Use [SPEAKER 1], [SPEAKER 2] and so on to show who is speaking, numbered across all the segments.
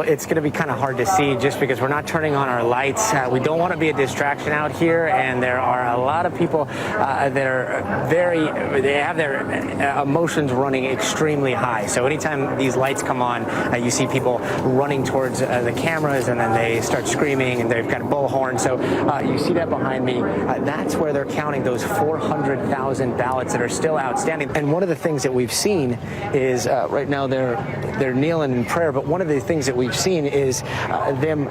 [SPEAKER 1] it's going to be kind of hard to see just because we're not turning on our lights. We don't want to be a distraction out here, and there are a lot of people that are they have their emotions running extremely high. So anytime these lights come on, you see people running towards the cameras, and then they start screaming, and they've got bullhorns. So you see that behind me. That's where they're counting those 400,000 ballots that are still outstanding. And one of the things that we've seen is right now they're kneeling in prayer, but one of the things that we've seen is them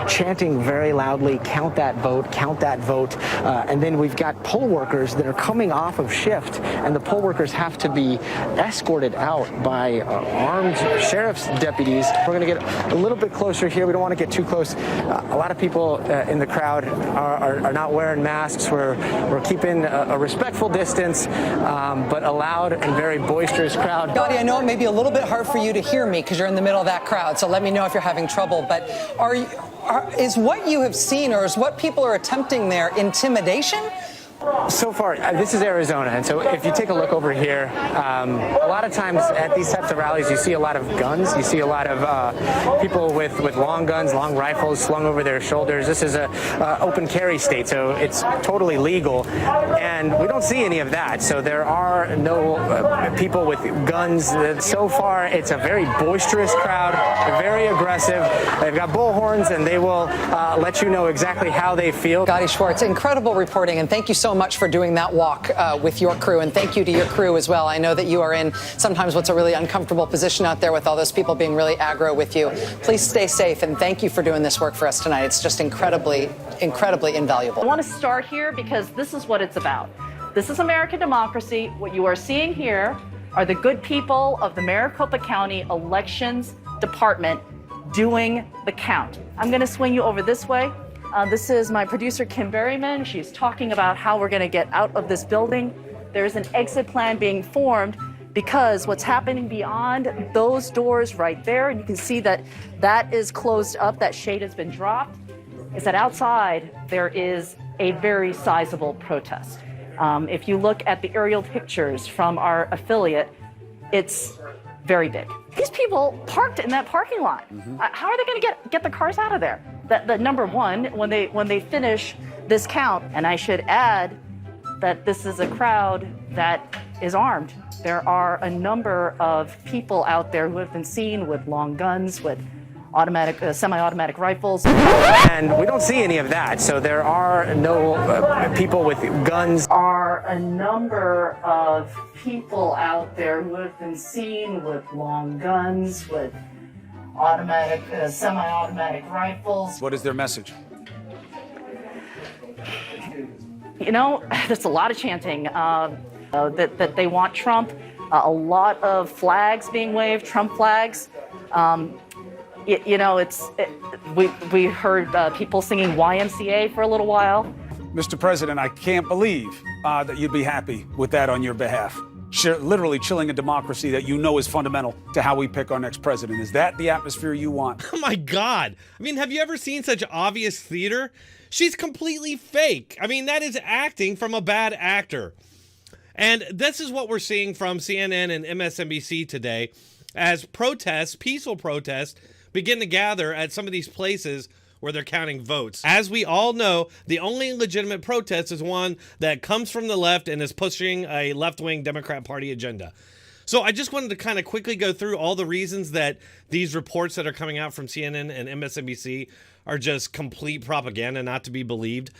[SPEAKER 1] chanting very loudly, count that vote, and then we've got poll workers that are coming off of shift, and the poll workers have to be escorted out by armed sheriff's deputies. We're going to get a little bit closer here. We don't want to get too close. A lot of people in the crowd are not wearing masks. We're keeping a respectful distance, but a loud and very boisterous crowd.
[SPEAKER 2] Gotti, I know it may be a little bit hard for you to hear me because you're in the middle of that crowd, so let me know if you're having trouble. But is what you have seen, or is what people are attempting there, intimidation?
[SPEAKER 1] So far, this is Arizona, and so if you take a look over here, a lot of times at these types of rallies, you see a lot of guns. You see a lot of people with long guns, long rifles slung over their shoulders. This is a open carry state, so it's totally legal, and we don't see any of that. So there are no people with guns. So far, it's a very boisterous crowd, very aggressive. They've got bullhorns, and they will let you know exactly how they feel.
[SPEAKER 2] Gotti Schwartz, incredible reporting, and thank you so much for doing that walk with your crew, and thank you to your crew as well. I know that you are in sometimes what's a really uncomfortable position out there with all those people being really aggro with you. Please stay safe, and thank you for doing this work for us tonight. It's just incredibly, incredibly invaluable.
[SPEAKER 3] I want to start here because this is what it's about. This is American democracy. What you are seeing here are the good people of the Maricopa County Elections Department doing the count. I'm going to swing you over this way. This is my producer, Kim Berryman. She's talking about how we're going to get out of this building. There's an exit plan being formed because what's happening beyond those doors right there, and you can see that that is closed up, that shade has been dropped, is that outside there is a very sizable protest. If you look at the aerial pictures from our affiliate, it's very big. These people parked in that parking lot. How are they going to get the cars out of there? That number one, when they finish this count, and I should add that this is a crowd that is armed. There are a number of people out there who have been seen with long guns, with automatic, semi-automatic rifles.
[SPEAKER 1] And we don't see any of that. So there are no people with guns.
[SPEAKER 3] Are a number of people out there who have been seen with long guns, with automatic, semi-automatic rifles.
[SPEAKER 4] What is their message?
[SPEAKER 3] You know, there's a lot of chanting that they want Trump, a lot of flags being waved, Trump flags. You know, we heard people singing YMCA for a little while.
[SPEAKER 4] Mr. President, I can't believe that you'd be happy with that on your behalf. Literally chilling a democracy that you know is fundamental to how we pick our next president. Is that the atmosphere you want?
[SPEAKER 5] Oh my God. I mean, have you ever seen such obvious theater? She's completely fake. I mean, that is acting from a bad actor. And this is what we're seeing from CNN and MSNBC today as protests, peaceful protests, begin to gather at some of these places where they're counting votes. As we all know, the only legitimate protest is one that comes from the left and is pushing a left-wing Democrat Party agenda. So I just wanted to kind of quickly go through all the reasons that these reports that are coming out from CNN and MSNBC are just complete propaganda, not to be believed.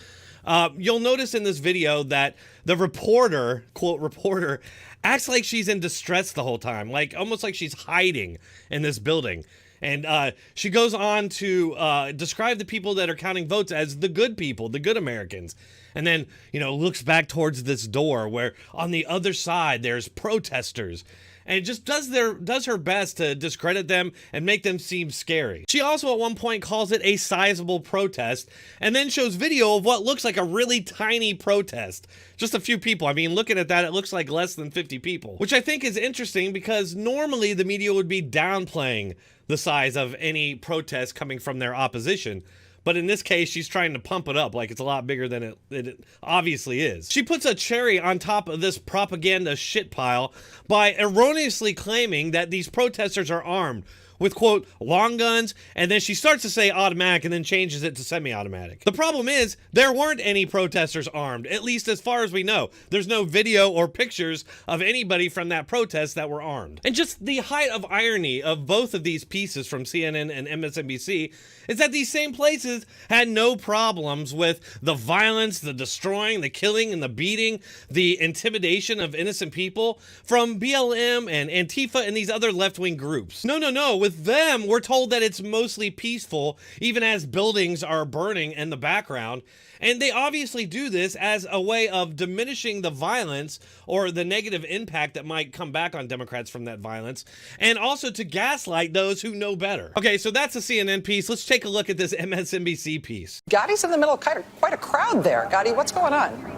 [SPEAKER 5] You'll notice in this video that the reporter, quote reporter, acts like she's in distress the whole time, like almost like she's hiding in this building. And she goes on to describe the people that are counting votes as the good people, the good Americans. And then, you know, looks back towards this door where on the other side there's protesters. And just does her best to discredit them and make them seem scary. She also at one point calls it a sizable protest and then shows video of what looks like a really tiny protest. Just a few people. I mean, looking at that, it looks like less than 50 people, which I think is interesting because normally the media would be downplaying the size of any protest coming from their opposition. But in this case, she's trying to pump it up like it's a lot bigger than it obviously is. She puts a cherry on top of this propaganda shit pile by erroneously claiming that these protesters are armed, with, quote, long guns, and then she starts to say automatic and then changes it to semi-automatic. The problem is there weren't any protesters armed, at least as far as we know. There's no video or pictures of anybody from that protest that were armed. And just the height of irony of both of these pieces from CNN and MSNBC is that these same places had no problems with the violence, the destroying, the killing, and the beating, the intimidation of innocent people from BLM and Antifa and these other left-wing groups. No. With them, we're told that it's mostly peaceful, even as buildings are burning in the background. And they obviously do this as a way of diminishing the violence or the negative impact that might come back on Democrats from that violence, and also to gaslight those who know better. Okay, so that's a CNN piece. Let's take a look at this MSNBC piece.
[SPEAKER 2] Gotti's in the middle of quite a crowd there. Gotti, what's going on?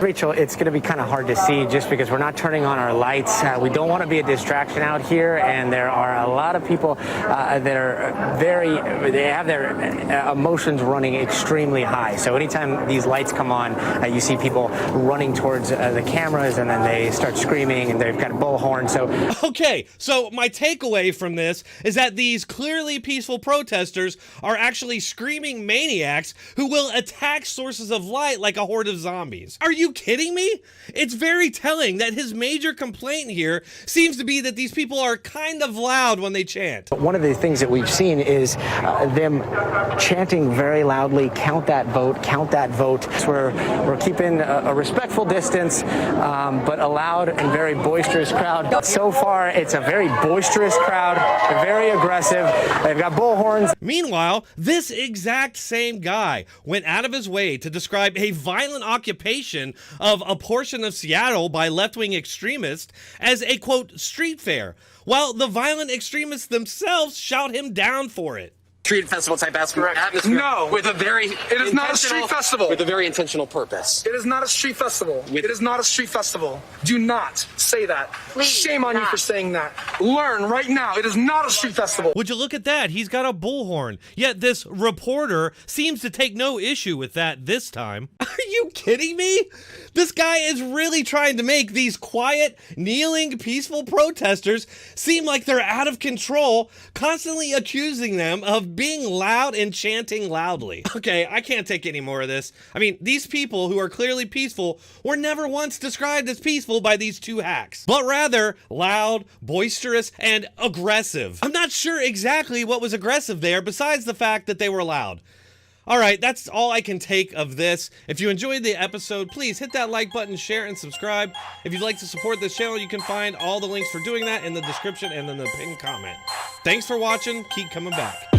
[SPEAKER 1] Rachel, it's going to be kind of hard to see just because we're not turning on our lights. We don't want to be a distraction out here, and there are a lot of people that are they have their emotions running extremely high. So anytime these lights come on, you see people running towards the cameras, and then they start screaming, and they've got bullhorns.
[SPEAKER 5] Okay, so my takeaway from this is that these clearly peaceful protesters are actually screaming maniacs who will attack sources of light like a horde of zombies. Are you kidding me? It's very telling that his major complaint here seems to be that these people are kind of loud when they chant.
[SPEAKER 1] One of the things that we've seen is them chanting very loudly, count that vote, count that vote. So we're keeping a respectful distance, but a loud and very boisterous crowd. So far, it's a very boisterous crowd, very aggressive. They've got bullhorns.
[SPEAKER 5] Meanwhile, this exact same guy went out of his way to describe a violent occupation of a portion of Seattle by left-wing extremists as a, quote, street fair, while the violent extremists themselves shout him down for it.
[SPEAKER 6] Street festival type atmosphere.
[SPEAKER 7] No.
[SPEAKER 6] With a very
[SPEAKER 7] It is not a street festival.
[SPEAKER 6] With a very intentional purpose.
[SPEAKER 7] It is not a street festival. It is not a street festival. Do not say that.
[SPEAKER 8] Please,
[SPEAKER 7] Shame on you for saying that. Learn right now. It is not a street festival.
[SPEAKER 5] Would you look at that? He's got a bullhorn. Yet this reporter seems to take no issue with that this time. Are you kidding me? This guy is really trying to make these quiet, kneeling, peaceful protesters seem like they're out of control, constantly accusing them of being loud and chanting loudly. Okay, I can't take any more of this. I mean, these people who are clearly peaceful were never once described as peaceful by these two hacks, but rather loud, boisterous, and aggressive. I'm not sure exactly what was aggressive there besides the fact that they were loud. All right, that's all I can take of this. If you enjoyed the episode, please hit that like button, share, and subscribe. If you'd like to support this channel, you can find all the links for doing that in the description and in the pinned comment. Thanks for watching. Keep coming back.